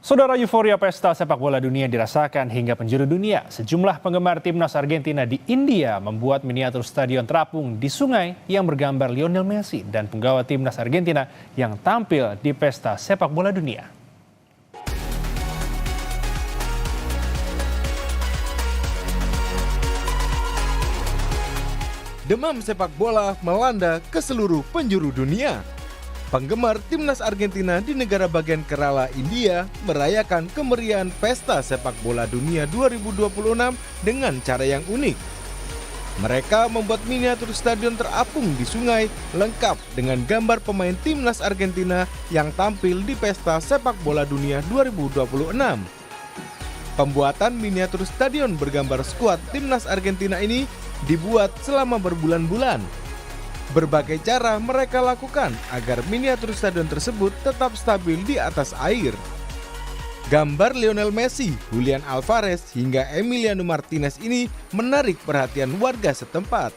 Saudara, euforia pesta sepak bola dunia dirasakan hingga penjuru dunia. Sejumlah penggemar timnas Argentina di India membuat miniatur stadion terapung di sungai yang bergambar Lionel Messi dan penggawa timnas Argentina yang tampil di pesta sepak bola dunia. Demam sepak bola melanda ke seluruh penjuru dunia. Penggemar timnas Argentina di negara bagian Kerala, India merayakan kemeriahan pesta sepak bola dunia 2026 dengan cara yang unik. Mereka membuat miniatur stadion terapung di sungai lengkap dengan gambar pemain timnas Argentina yang tampil di pesta sepak bola dunia 2026. Pembuatan miniatur stadion bergambar skuad timnas Argentina ini dibuat selama berbulan-bulan. Berbagai cara mereka lakukan agar miniatur stadion tersebut tetap stabil di atas air. Gambar Lionel Messi, Julian Alvarez, hingga Emiliano Martinez ini menarik perhatian warga setempat.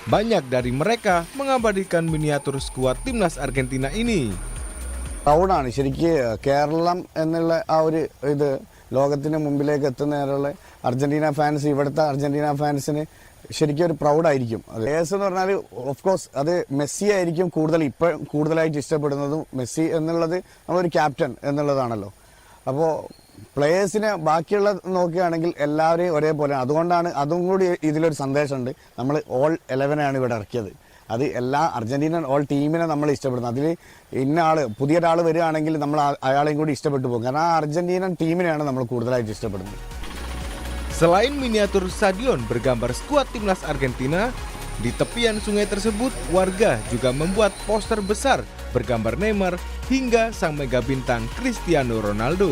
Banyak dari mereka mengabadikan miniatur skuad timnas Argentina ini. പ്രൗഡാണ് ശരിക്കും കേരളം എന്നുള്ള ആ ഒരു ഇത് ലോകത്തിന് മുമ്പിലേക്ക് എത്തുന്നതിനുള്ള Argentina fans ഇവിടുത്തെ അർജന്റീന ഫാൻസിന് ശരിക്കും ഒരു പ്രൗഡായിരിക്കും. പ്ലേയേഴ്സ് എന്ന് പറഞ്ഞാൽ ഓഫ് കോഴ്സ് അത് മെസ്സി ആയിരിക്കും കൂടുതലായിട്ട് ഇഷ്ടപ്പെടുന്നതും. മെസ്സി എന്നുള്ളത് നമ്മളൊരു ക്യാപ്റ്റൻ എന്നുള്ളതാണല്ലോ. അപ്പോൾ പ്ലേയേഴ്സിനെ ബാക്കിയുള്ള നോക്കുകയാണെങ്കിൽ എല്ലാവരെയും ഒരേപോലെ. അതുകൊണ്ടാണ് അതും കൂടി ഇതിലൊരു സന്ദേശമുണ്ട്. നമ്മൾ ഓൾ 11 ഇവിടെ ഇറക്കിയത്. അത് എല്ലാ അർജന്റീന ഓൾ ടീമിനെ നമ്മൾ ഇഷ്ടപ്പെടുന്നു. അതിൽ ഇന്ന ആൾ പുതിയൊരാൾ വരികയാണെങ്കിൽ നമ്മൾ അയാളെയും കൂടി ഇഷ്ടപ്പെട്ടു പോകും. കാരണം ആ അർജന്റീനൻ ടീമിനെയാണ് നമ്മൾ കൂടുതലായിട്ട് ഇഷ്ടപ്പെടുന്നത്. Selain miniatur stadion bergambar skuad timnas Argentina, di tepian sungai tersebut warga juga membuat poster besar bergambar Neymar hingga sang mega bintang Cristiano Ronaldo.